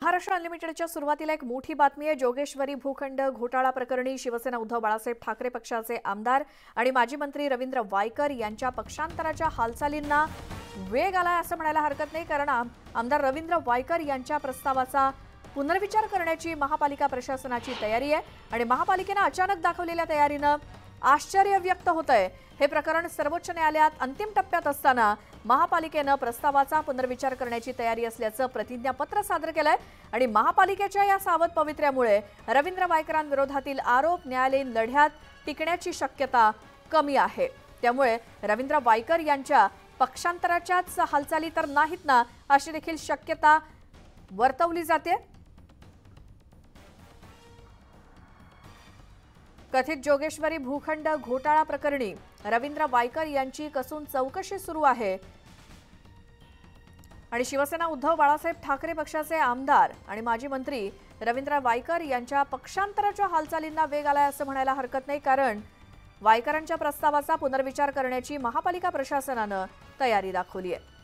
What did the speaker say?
महाराष्ट्र अनलिमिटेडच्या सुरुवातीला एक मोठी बातमी आहे। जोगेश्वरी भूखंड घोटाळा प्रकरणी शिवसेना उद्धव बाळासाहेब ठाकरे पक्षाचे आमदार आणि माजी मंत्री रवींद्र वायकर यांच्या पक्षांतराच्या हालचालींना वेग आलाय असं म्हणायला हरकत नाही, कारण आमदार रवींद्र वायकर यांच्या प्रस्तावाचा पुनर्विचार करण्याची महापालिका प्रशासनाची तयारी आहे आणि महापालिकेने अचानक दाखवलेल्या तयारीने आश्चर्य व्यक्त होतंय। हे प्रकरण सर्वोच्च न्यायालयात अंतिम टप्प्यात असताना महापालिकेने प्रस्तावाचा पुनर्विचार करण्याची तयारी असल्याचं प्रतिज्ञापत्र सादर केलंय आणि महापालिकेच्या या सावध पवित्र्यामुळे रवींद्र वायकरांविरोधातील आरोप न्यायालयीन लढ्यात टिकण्याची शक्यता कमी आहे। त्यामुळे रवींद्र वायकर यांच्या पक्षांतराच्याच हालचाली तर नाहीत ना, अशी देखील शक्यता वर्तवली जाते। कथित जोगेश्वरी भूखंड घोटाळा प्रकरणी रवींद्र वायकर यांची कसून चौकशी सुरू आहे आणि शिवसेना उद्धव बाळासाहेब ठाकरे पक्षाचे आमदार आणि माजी मंत्री रवींद्र वायकर यांच्या पक्षांतराच्या हालचालींना वेग आलाय असं म्हणायला हरकत नाही, कारण वायकरांच्या प्रस्तावाचा पुनर्विचार करण्याची महापालिका प्रशासनाने तयारी दाखवली आहे।